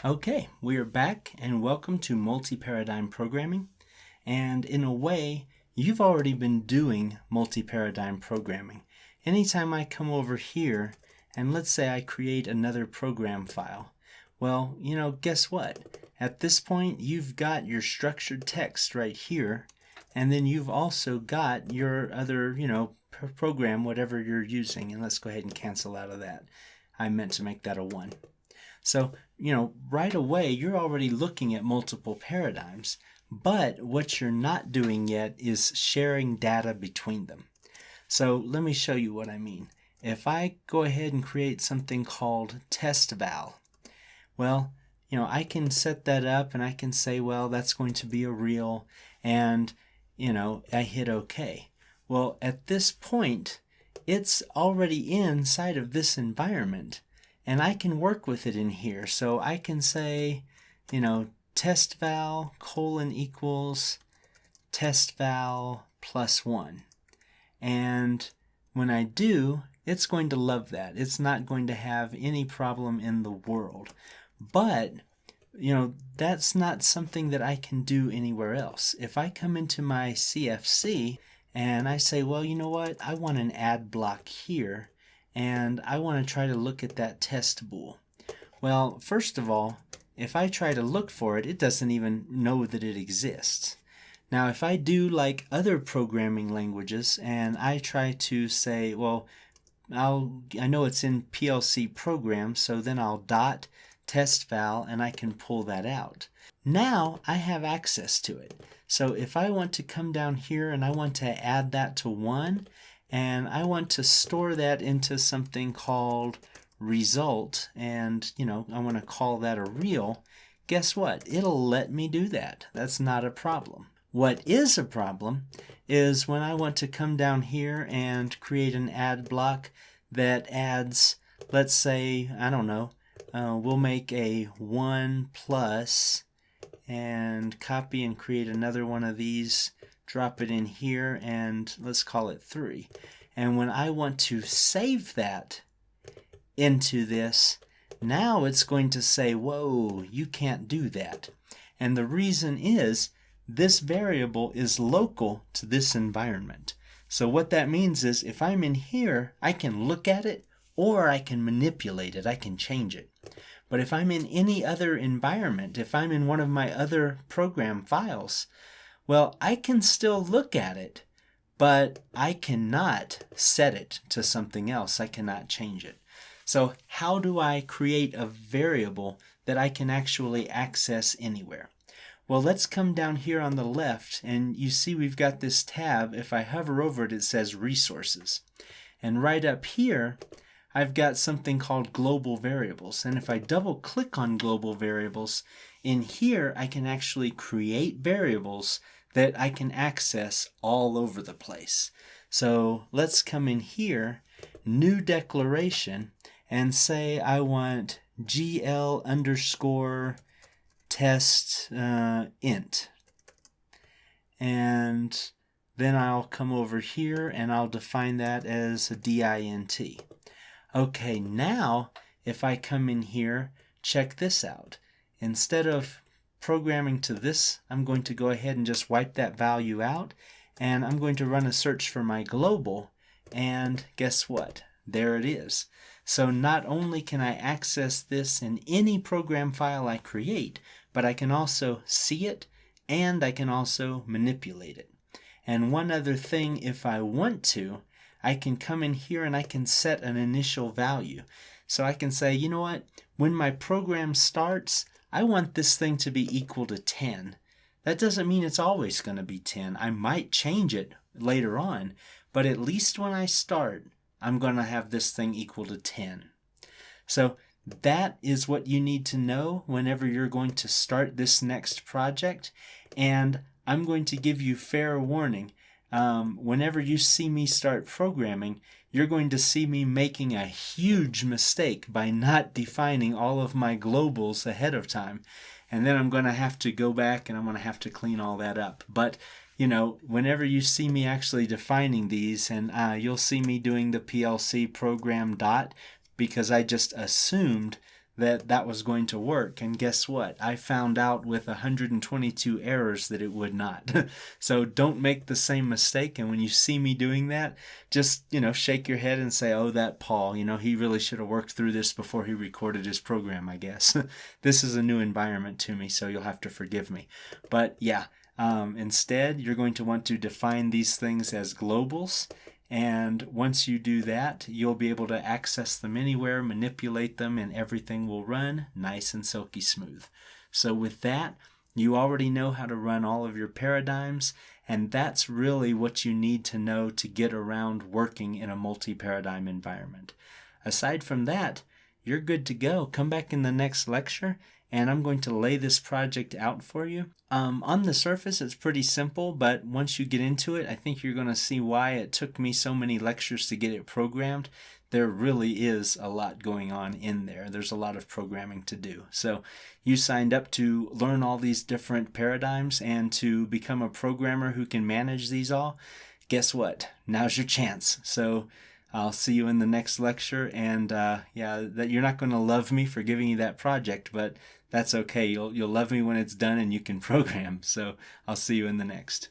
Okay, we are back and welcome to multi-paradigm programming. And in a way, you've already been doing multi-paradigm programming. Anytime I come over here and let's say I create another program file, well, guess what? At this point, you've got your structured text right here, and then you've also got your other, program, whatever you're using. And let's go ahead and cancel out of that. I meant to make that a 1. So, right away, you're already looking at multiple paradigms, but what you're not doing yet is sharing data between them. So let me show you what I mean. If I go ahead and create something called test val, well, I can set that up and I can say, well, that's going to be a real, and, I hit OK. Well, at this point, it's already inside of this environment. And I can work with it in here. So I can say, test val colon equals test val plus 1. And when I do, it's going to love that. It's not going to have any problem in the world. But, that's not something that I can do anywhere else. If I come into my CFC and I say, well, you know what? I want an add block here. And I want to try to look at that test bool. Well, first of all, if I try to look for it, it doesn't even know that it exists. Now, if I do like other programming languages and I try to say, well, I know it's in PLC program, so then I'll dot test val and I can pull that out. Now I have access to it. So if I want to come down here and I want to add that to 1, and I want to store that into something called result, and I want to call that a real, guess what? It'll let me do that. That's not a problem. What is a problem is when I want to come down here and create an add block that adds, let's say, I don't know, we'll make a 1 plus and copy and create another one of these, drop it in here, and let's call it 3. And when I want to save that into this, now it's going to say, whoa, you can't do that. And the reason is this variable is local to this environment. So what that means is if I'm in here, I can look at it or I can manipulate it. I can change it. But if I'm in any other environment, if I'm in one of my other program files, well, I can still look at it, but I cannot set it to something else. I cannot change it. So how do I create a variable that I can actually access anywhere? Well, let's come down here on the left, and you see we've got this tab. If I hover over it, it says Resources. And right up here, I've got something called Global Variables. And if I double click on Global Variables, in here I can actually create variables that I can access all over the place. So let's come in here, New Declaration, and say I want GL underscore test int. And then I'll come over here and I'll define that as a DINT. Okay, now if I come in here, check this out. Instead of programming to this, I'm going to go ahead and just wipe that value out, and I'm going to run a search for my global, and guess what? There it is. So not only can I access this in any program file I create, but I can also see it and I can also manipulate it. And one other thing, if I want to, I can come in here and I can set an initial value. So I can say, you know what, when my program starts, I want this thing to be equal to 10. That doesn't mean it's always going to be 10. I might change it later on, but at least when I start, I'm going to have this thing equal to 10. So that is what you need to know whenever you're going to start this next project. And I'm going to give you fair warning. Whenever you see me start programming, you're going to see me making a huge mistake by not defining all of my globals ahead of time. And then I'm going to have to go back and I'm going to have to clean all that up. But, whenever you see me actually defining these, and you'll see me doing the PLC program dot, because I just assumed that that was going to work, and guess what? I found out with 122 errors that it would not. So don't make the same mistake, and when you see me doing that, just, shake your head and say, oh, that Paul, he really should have worked through this before he recorded his program, I guess. This is a new environment to me, so you'll have to forgive me. But yeah, instead, you're going to want to define these things as globals. And once you do that, you'll be able to access them anywhere, manipulate them, and everything will run nice and silky smooth. So with that, you already know how to run all of your paradigms, and that's really what you need to know to get around working in a multi-paradigm environment. Aside from that, you're good to go. Come back in the next lecture, and I'm going to lay this project out for you. On the surface, it's pretty simple, but once you get into it, I think you're going to see why it took me so many lectures to get it programmed. There really is a lot going on in there. There's a lot of programming to do. So you signed up to learn all these different paradigms and to become a programmer who can manage these all. Guess what? Now's your chance. So I'll see you in the next lecture, and that you're not going to love me for giving you that project, but that's okay. You'll love me when it's done and you can program. So I'll see you in the next.